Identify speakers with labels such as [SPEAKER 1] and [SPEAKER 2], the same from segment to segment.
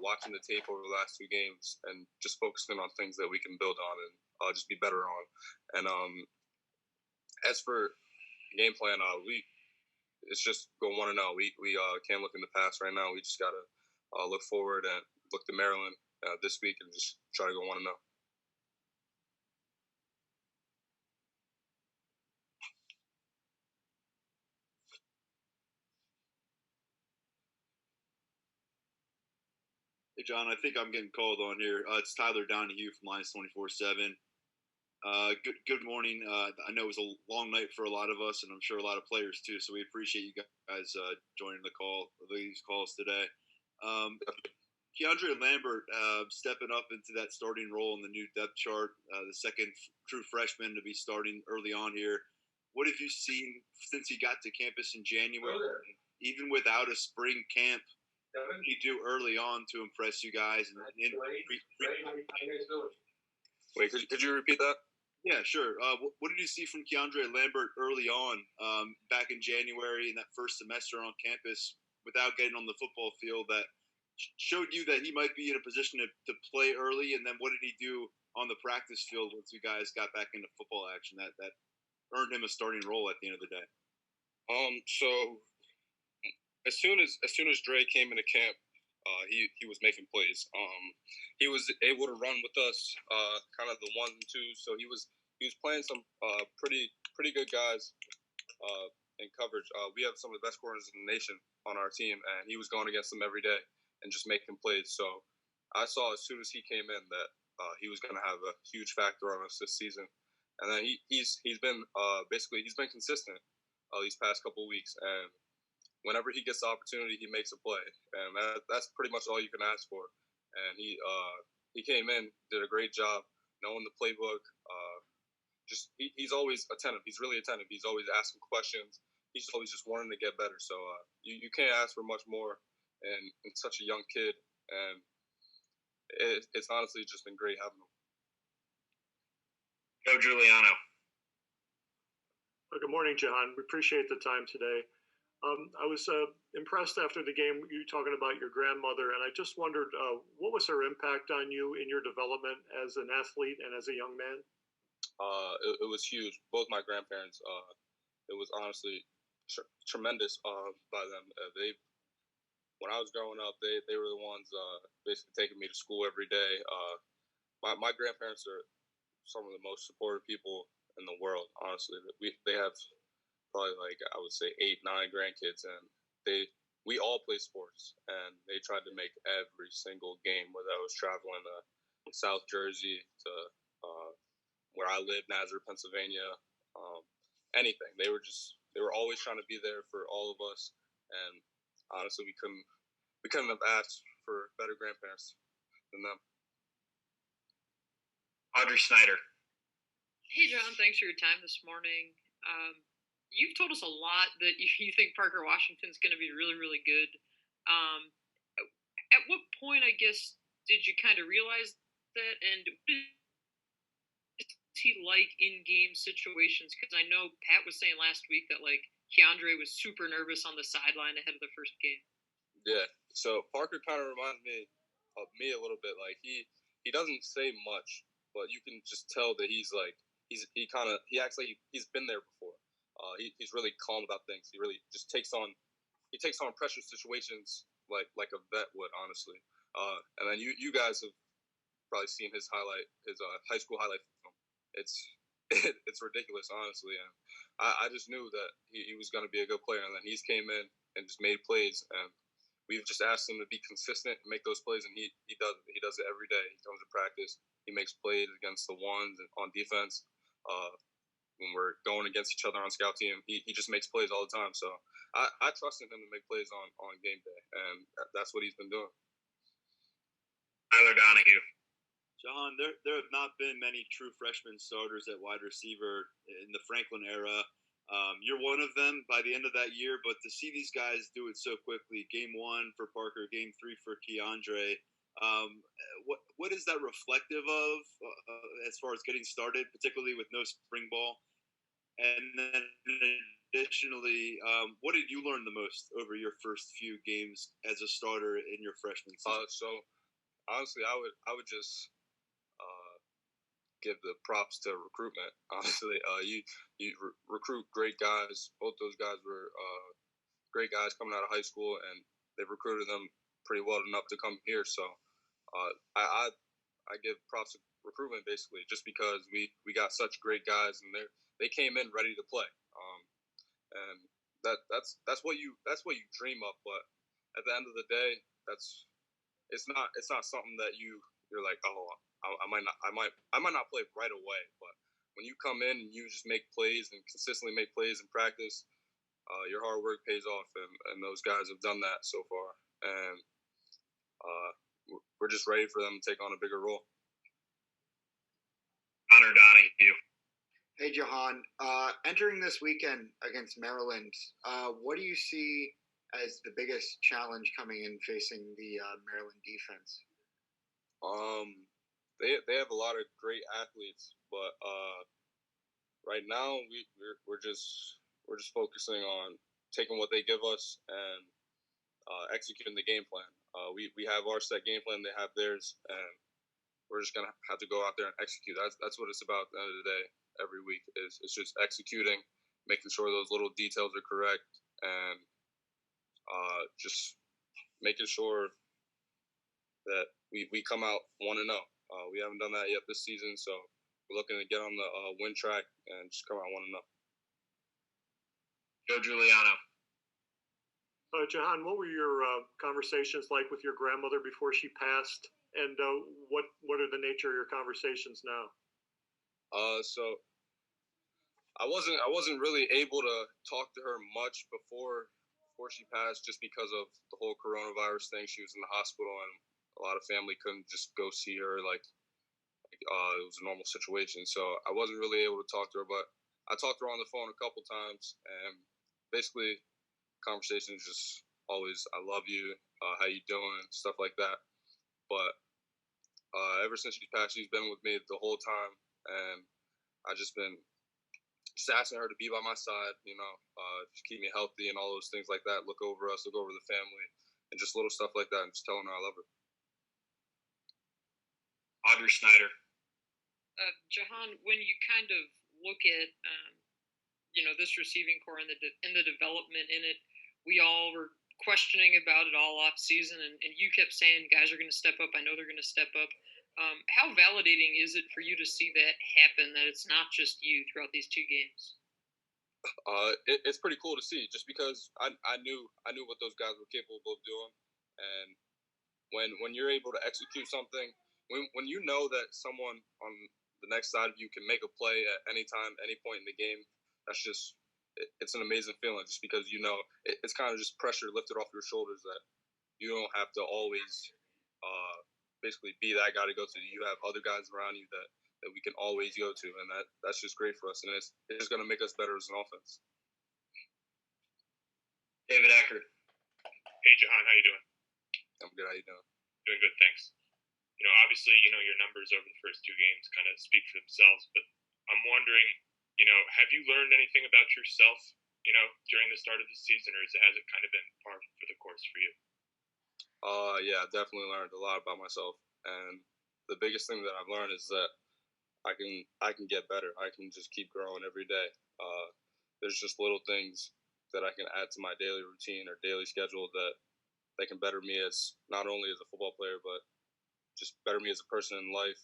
[SPEAKER 1] watching the tape over the last 2 games and just focusing on things that we can build on and just be better on. And as for game plan, it's just go 1-0. We can't look in the past right now. We just gotta look forward and look to Maryland this week and just try to go 1-0.
[SPEAKER 2] Hey, John, I think I'm getting called on here. It's Tyler Donohue from Lions 24/7. Good morning. I know it was a long night for a lot of us, and I'm sure a lot of players too. So we appreciate you guys joining these calls today. Keandre Lambert stepping up into that starting role in the new depth chart, the second true freshman to be starting early on here. What have you seen since he got to campus in January, even without a spring camp? What did he do early on to impress you guys?
[SPEAKER 1] Wait, could you repeat that?
[SPEAKER 2] Yeah, sure. What did you see from Keandre Lambert early on, back in January in that first semester on campus, without getting on the football field, that showed you that he might be in a position to play early? And then what did he do on the practice field once you guys got back into football action that earned him a starting role at the end of the day?
[SPEAKER 1] So as soon as Dre came into camp, he was making plays. He was able to run with us, kind of the 1s and 2s. So he was playing some pretty good guys in coverage. We have some of the best corners in the nation on our team, and he was going against them every day and just making plays. So I saw as soon as he came in that he was going to have a huge factor on us this season. And then he's been he's been consistent these past couple of weeks, and whenever he gets the opportunity, he makes a play, and that's pretty much all you can ask for. And he came in, did a great job knowing the playbook. He's always attentive. He's really attentive. He's always asking questions. He's always just wanting to get better. So you can't ask for much more in such a young kid, and it's honestly just been great having him.
[SPEAKER 3] Go Giuliano.
[SPEAKER 4] Good morning, Jahan. We appreciate the time today. I was impressed after the game, you talking about your grandmother, and I just wondered, what was her impact on you in your development as an athlete and as a young man?
[SPEAKER 1] It was huge. Both my grandparents, it was honestly tremendous by them. When I was growing up, they were the ones basically taking me to school every day. My grandparents are some of the most supportive people in the world, honestly. They have probably, like, I would say 8-9 grandkids, and we all play sports, and they tried to make every single game, whether I was traveling to South Jersey to where I live, Nazareth, Pennsylvania, anything. They were always trying to be there for all of us, and honestly, we couldn't have asked for better grandparents than them.
[SPEAKER 3] Audrey Snyder.
[SPEAKER 5] Hey, John, thanks for your time this morning. You've told us a lot that you think Parker Washington's going to be really, really good. At what point, I guess, did you kind of realize that? And what is he like in game situations? Because I know Pat was saying last week that, like, Keandre was super nervous on the sideline ahead of the first game.
[SPEAKER 1] Yeah. So Parker kind of reminds me of me a little bit. Like, he doesn't say much, but you can just tell that he's like he acts like he's been there before. He's really calm about things. He really just takes on pressure situations like a vet would, honestly. And then you guys have probably seen his high school highlight film. It's ridiculous, honestly. And I just knew that he was going to be a good player. And then he's came in and just made plays. And we've just asked him to be consistent and make those plays. And he does it. He does it every day. He comes to practice. He makes plays against the ones and on defense. When we're going against each other on scout team, he just makes plays all the time. So I trusted him to make plays on game day, and that's what he's been doing.
[SPEAKER 3] Tyler Donohue.
[SPEAKER 2] John, there have not been many true freshman starters at wide receiver in the Franklin era. You're one of them by the end of that year, but to see these guys do it so quickly, game 1 for Parker, game 3 for Keandre, what is that reflective of as far as getting started, particularly with no spring ball? And then additionally, what did you learn the most over your first few games as a starter in your freshman season?
[SPEAKER 1] So honestly, I would just give the props to recruitment. Honestly, you recruit great guys. Both those guys were great guys coming out of high school, and they recruited them pretty well enough to come here. So I give props to recruitment basically, just because we got such great guys, and they came in ready to play. And that's what you dream of. But at the end of the day, it's not something that you're like, oh, I might not play right away. But when you come in and you just make plays and consistently make plays in practice, your hard work pays off, and those guys have done that so far. And we're just ready for them to take on a bigger role.
[SPEAKER 3] Connor Donohue.
[SPEAKER 6] Hey, Jahan. Entering this weekend against Maryland, what do you see as the biggest challenge coming in facing the Maryland defense?
[SPEAKER 1] They have a lot of great athletes, but right now we're just focusing on taking what they give us and executing the game plan. We have our set game plan, they have theirs, and we're just gonna have to go out there and execute. That's what it's about at the end of the day. Every week it's just executing, making sure those little details are correct, and just making sure that we come out 1-0. We haven't done that yet this season, so we're looking to get on the win track and just come out 1-0.
[SPEAKER 3] Joe Giuliano.
[SPEAKER 4] Jahan, what were your conversations like with your grandmother before she passed, and what are the nature of your conversations now?
[SPEAKER 1] So I wasn't really able to talk to her much before she passed, just because of the whole coronavirus thing. She was in the hospital, and a lot of family couldn't just go see her like it was a normal situation. So I wasn't really able to talk to her, but I talked to her on the phone a couple times, and basically conversations just always, I love you, how you doing, stuff like that. But ever since she passed, she's been with me the whole time, and I just been just asking her to be by my side, just keep me healthy and all those things like that. Look over us, look over the family, and just little stuff like that, and just telling her I love her.
[SPEAKER 3] Audrey Snyder.
[SPEAKER 5] Jahan, when you kind of look at this receiving core and the development in it, we all were questioning about it all off season, and you kept saying guys are going to step up. I know they're going to step up. How validating is it for you to see that happen, that it's not just you throughout these two games?
[SPEAKER 1] It's pretty cool to see, just because I knew what those guys were capable of doing, and when you're able to execute something, when you know that someone on the next side of you can make a play at any time, any point in the game, that's just it's an amazing feeling, just because it's kind of just pressure lifted off your shoulders, that you don't have to always basically be that guy to go to. You have other guys around you that we can always go to, and that's just great for us, and it's just going to make us better as an offense.
[SPEAKER 3] David Eckert.
[SPEAKER 7] Hey, Jahan, how you doing?
[SPEAKER 1] I'm good. How you doing?
[SPEAKER 7] Doing good, thanks. Obviously, your numbers over the first two games kind of speak for themselves, but I'm wondering, have you learned anything about yourself, during the start of the season, or has it kind of been par for the course for you?
[SPEAKER 1] Yeah, I definitely learned a lot about myself, and the biggest thing that I've learned is that I can get better. I can just keep growing every day. There's just little things that I can add to my daily routine or daily schedule that can better me as not only as a football player, but just better me as a person in life.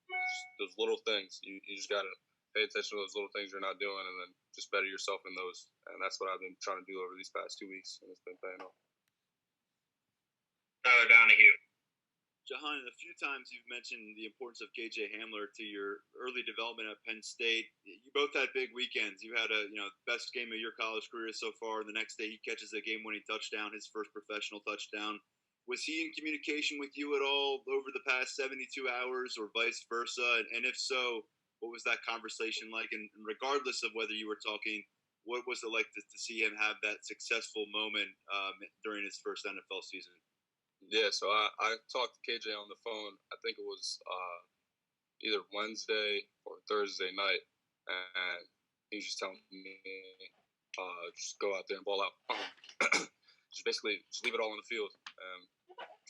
[SPEAKER 1] Just those little things. You just gotta pay attention to those little things you're not doing, and then just better yourself in those. And that's what I've been trying to do over these past 2 weeks, and it's been paying off.
[SPEAKER 3] Tyler Donohue.
[SPEAKER 2] Jahan, a few times you've mentioned the importance of KJ Hamler to your early development at Penn State. You both had big weekends. You had a best game of your college career so far. The next day he catches a game-winning touchdown, his first professional touchdown. Was he in communication with you at all over the past 72 hours, or vice versa? And if so, what was that conversation like? And regardless of whether you were talking, what was it like to see him have that successful moment during his first NFL season?
[SPEAKER 1] Yeah, so I talked to KJ on the phone. I think it was either Wednesday or Thursday night, and he was just telling me, just go out there and ball out. Just basically just leave it all on the field and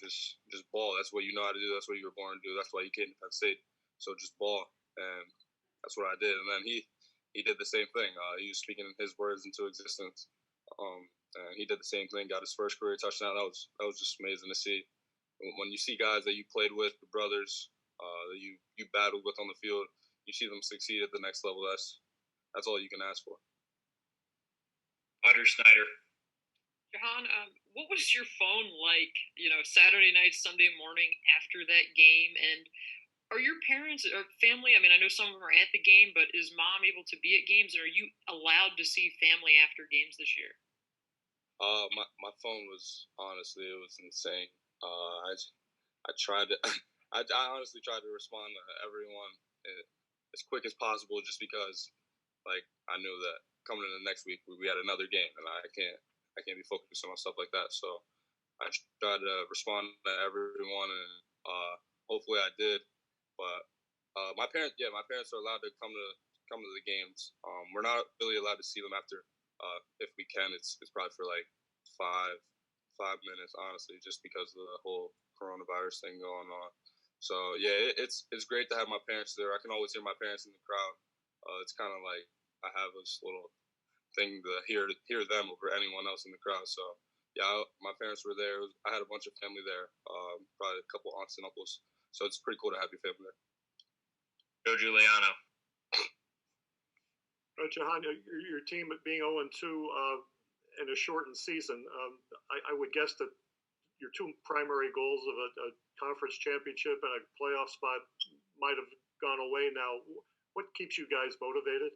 [SPEAKER 1] just ball. That's what you know how to do. That's what you were born to do. That's why you came to Penn State. So just ball, and that's what I did. And then he did the same thing. He was speaking his words into existence. And he did the same thing. Got his first career touchdown. That was just amazing to see. When you see guys that you played with, the brothers that you battled with on the field, you see them succeed at the next level. That's all you can ask for.
[SPEAKER 3] Audrey Snyder.
[SPEAKER 5] Jahan, what was your phone like, Saturday night, Sunday morning after that game? And are your parents or family, I mean, I know some of them are at the game, but is mom able to be at games? And are you allowed to see family after games this year?
[SPEAKER 1] My phone was, honestly, it was insane. I tried to, I honestly tried to respond to everyone as quick as possible, just because, like, I knew that coming into next week we had another game, and I can't be focused on stuff like that. So I tried to respond to everyone, and hopefully I did. But my parents are allowed to come to the games. We're not really allowed to see them after. If we can, it's probably for like five minutes, honestly, just because of the whole coronavirus thing going on. So yeah, it's great to have my parents there. I can always hear my parents in the crowd. It's kind of like I have this little thing to hear them over anyone else in the crowd. So yeah, my parents were there. I had a bunch of family there, probably a couple aunts and uncles. So it's pretty cool to have your family there.
[SPEAKER 3] Joe Giuliano.
[SPEAKER 4] Jahan, your team being 0-2 in a shortened season, I would guess that your two primary goals of a conference championship and a playoff spot might have gone away now. What keeps you guys motivated?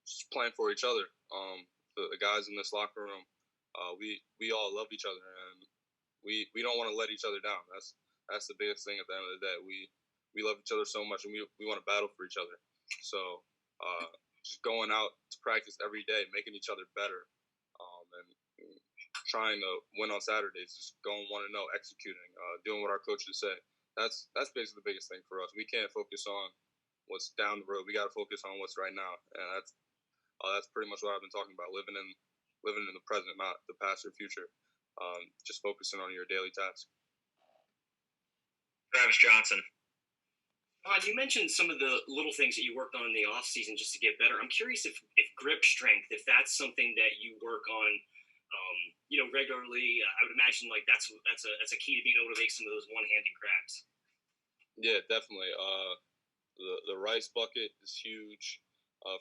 [SPEAKER 1] Just playing for each other. The guys in this locker room, we all love each other, and we don't want to let each other down. That's the biggest thing at the end of the day. We love each other so much, and we want to battle for each other. So just going out to practice every day, making each other better, and trying to win on Saturdays, just going 1-0, executing, doing what our coaches say. That's basically the biggest thing for us. We can't focus on what's down the road. We got to focus on what's right now, and that's pretty much what I've been talking about. Living in the present, not the past or future. Just focusing on your daily tasks.
[SPEAKER 3] Travis Johnson.
[SPEAKER 8] You mentioned some of the little things that you worked on in the off season just to get better. I'm curious if grip strength, if that's something that you work on, regularly. I would imagine like that's a key to being able to make some of those one-handed grabs.
[SPEAKER 1] Yeah, definitely. The rice bucket is huge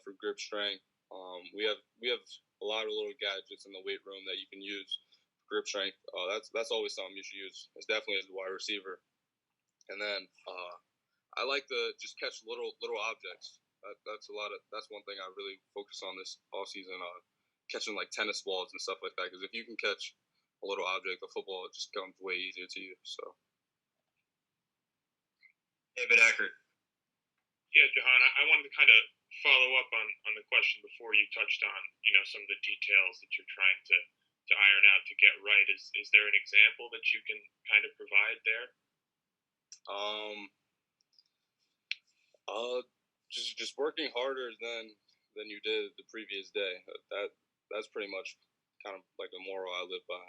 [SPEAKER 1] for grip strength. We have a lot of little gadgets in the weight room that you can use for grip strength. That's always something you should use. It's definitely as a wide receiver. And then I like to just catch little objects. That's one thing I really focus on this all season. Catching like tennis balls and stuff like that. Because if you can catch a little object of football, it just comes way easier to you. So.
[SPEAKER 3] David Eckert.
[SPEAKER 7] Yeah, Jahan, I wanted to kind of follow up on the question before you touched on, some of the details that you're trying to iron out to get right. Is there an example that you can kind of provide there?
[SPEAKER 1] Just working harder than you did the previous day. That's pretty much kind of like the moral I live by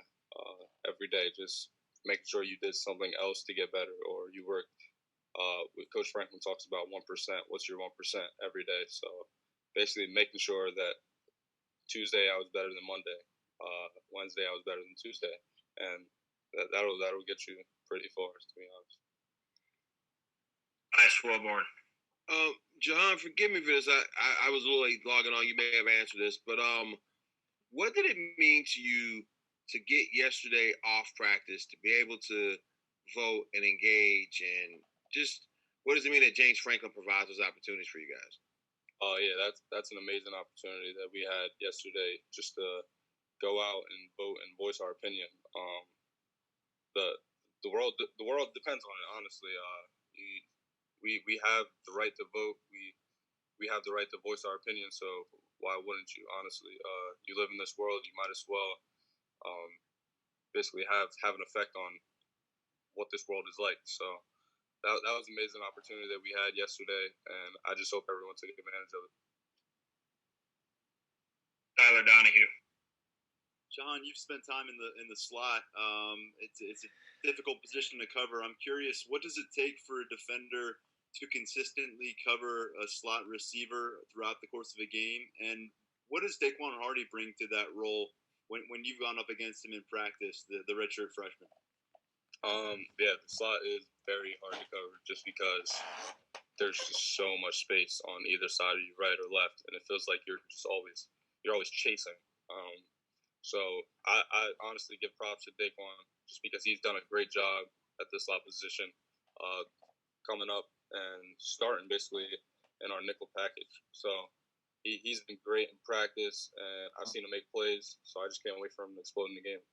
[SPEAKER 1] every day. Just making sure you did something else to get better, or you worked. Coach Franklin talks about 1%. What's your 1% every day? So basically making sure that Tuesday I was better than Monday, Wednesday I was better than Tuesday, and that'll get you pretty far, to be honest.
[SPEAKER 3] Nice, Wilborn.
[SPEAKER 9] Jahan, forgive me for this. I was a little late logging on. You may have answered this, but what did it mean to you to get yesterday off practice, to be able to vote and engage, and just what does it mean that James Franklin provides those opportunities for you guys?
[SPEAKER 1] Oh yeah, that's an amazing opportunity that we had yesterday, just to go out and vote and voice our opinion. The world depends on it, honestly. We have the right to vote. We have the right to voice our opinion. So why wouldn't you? Honestly, you live in this world. You might as well basically have an effect on what this world is like. So that was an amazing opportunity that we had yesterday, and I just hope everyone took advantage of it.
[SPEAKER 3] Tyler Donohue.
[SPEAKER 2] Jahan, you've spent time in the slot. It's a difficult position to cover. I'm curious, what does it take for a defender to consistently cover a slot receiver throughout the course of a game? And what does Daquan Hardy bring to that role when you've gone up against him in practice, the redshirt freshman?
[SPEAKER 1] Yeah, the slot is very hard to cover just because there's just so much space on either side of you, right or left, and it feels like you're always chasing. So I honestly give props to Daquan just because he's done a great job at this slot position, coming up and starting basically in our nickel package. So he's been great in practice, and I've seen him make plays. So I just can't wait for him to explode in the game.